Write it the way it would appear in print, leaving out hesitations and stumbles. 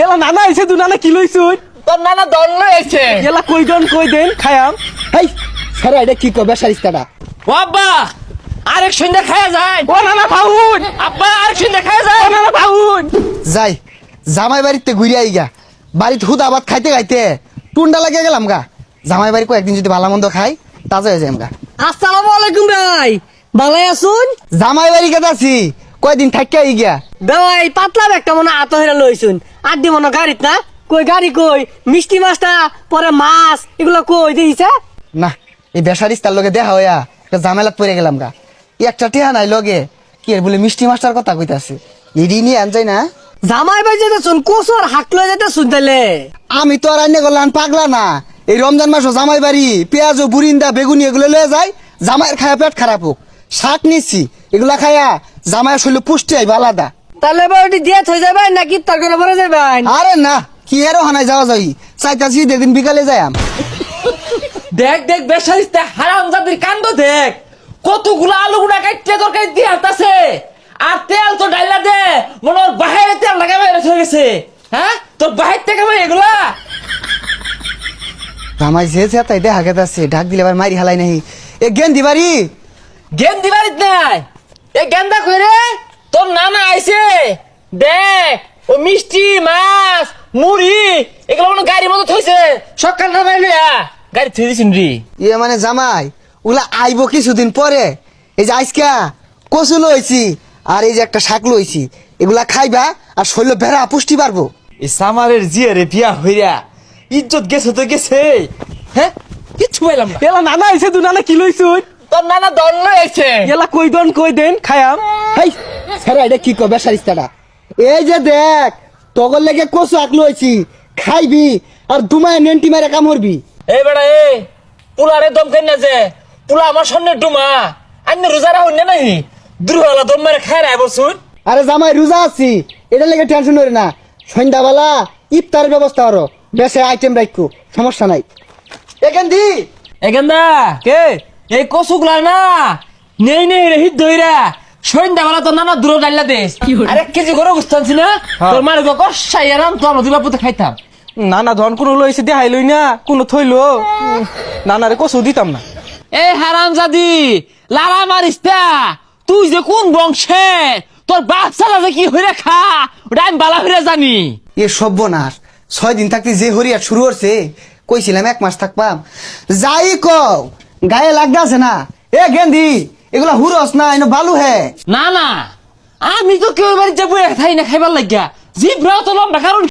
এলা নানা আইছে তু নানা কি লইছুন তোর নানা দল লইছে এলা কই দেন খায়াম হেই সারা এটা কি কবে সারিস্তাটা ও আব্বা আরেক সন্ধ্যা খায়া যায় ও নানা ভাউন আব্বা আরেক সন্ধ্যা খায়া যায় ও নানা ভাউন যাই জামাই বাড়িতে ঘুরে আই গা বাড়িতে হুদা ভাত খাইতে খাইতে টুন্ডা লাগে গেলাম গা জামাই বাড়ি কয়েকদিন যদি ভালো মন্দ খাই তাজা হয়ে যাই গা। আসসালামু আলাইকুম ভাই ভালাই আছুন জামাই বাড়ি কেটে আছি কয়দিন থাকি আই গা। ভাই পাতলা একটা মনে আত হইরা লইছুন আর দি মনে গাড়িত না কই গাড়ি কই মিষ্টি মাছটা পরে মাছ এগুলো কই দিছে না এই বেসারিস্তার লগে দেখা হইয়া একটা ঝামেলাত পড়ে গেলাম গা একটা টিহা নাই লগে কি এর বলে মিষ্টি মাছটার কথা কইতাছে এডি নিয়ে আন যাই না। জামাই ভাই যেতে শুন কোসর হাক লই যেতে শুন তাইলে আমি তো আর আইনে গেলাম পাগলা না এই রমজান মাসও জামাই বাড়ি পেঁয়াজ বুরিন্দা বেগুনি এগুলো লয়ে যায় জামাইয়ের খায়া পেট খারাপ হোক শাক নিচ্ছি এগুলা খায়া জামাইয়ের শরীরে পুষ্টি আইবা আলাদা। তাহলে বাড়ি দিয়ে থই যাবেন নাকি তরকারি ভরে যাবেন আরে না কি এরও হানাই যাওয়া যাই চাইতাছি দেখদিন বিকালে যাইম। দেখ দেখ বেসারিস্তা হারামজাদির কাণ্ড দেখ কতগুলো আলু গুড়া কাটতে তরকারি দিয়ে হাঁটতাছে আর তেল তো ডাইলা দে মনে ওর বাহিরে তেল লাগাবে হয়ে গেছে। হ্যাঁ তোর বাহির থেকে ভাই এগুলা জামাই যে তাই দেখা গেছে ঢাক দিলে আবার মারি হালাই নাহি এ গেন্দি বাড়ি গেন্দি বাড়িত নাই এ গেন্দা কই রে তোর নানা আইছে দেখ ও মিষ্টি মাছ মুড়ি এগুলো মনে গাড়ির মতো থইছে সকাল নামাই লিয়া গাড়ি থই দিছিন রে। ইয়ে মানে জামাই ওগুলা আইব কিছুদিন পরে এই যে আজকা কচু লইছি আর এই যে একটা শাক লইছি এগুলা খাইবা আর শরীর ভেড়া পুষ্টি পারবো। এই সামারের জিয়া রে বিয়া হইয়া ইজ্জত গেছে তো গেছে। হ্যাঁ কিচ্ছু পাইলাম না। এলা নানা আইছে তু নানা কি লইছুন তোর নানা দল লইছে এলা কই দেন খায়াম হেই সারা এটা কি কবে সারিস্তাটা এই যে দেখ তগর লেগে কচু আক লইছি খাইবি আর দুমায় নেন্টি মারে কামড়বি। এই বেড়া এ পুলারে দম খাই না যে পুলা আমার সামনে ডুমা আন্য রোজারা হইনে নাই দুর্হলা দম মেরে খাই রায় বলছুন। আরে জামাই রোজা আছি এটা লেগে টেনশন করি না সন্ধ্যাবেলা ইফতারের ব্যবস্থা করো বেশি আইটেম রাখো সমস্যা নাই। এখান দি এখানদা কে এই কচুগুলা না নেই নেই রে হিট ধইরা সন্ধ্যাবেলা তোর নানা দূর ডাইলা দেশ আর 1 কেজি করে গুস্তানছি না তোর মার কষাই আরাম তো আমরা দুলা পুতে খাইতাম। নানা ধন কোনো লইছে দেখাই লই না কোনো থইলো নানারে কসু দিতাম না। এই হারামজাদি লালা মারিস্তা তুই যে কোন বংশে তোর বাপ চালা যে কি হইরা খা ওটা আমি বালা হইরা জানি। এ সর্বনাশ 6 দিন থাকতে যে হরিয়া শুরু করছে কইছিলাম 1 মাস থাকবাম যাই কও গায়ে লাগতে আছে না এ গেন্দি এগুলা হুরস না এনে বালু হে না না আমি তো কেউ বাড়ি যাবো খাই না খাইবার লাগিয়া জিভ তো লম্বা কারণ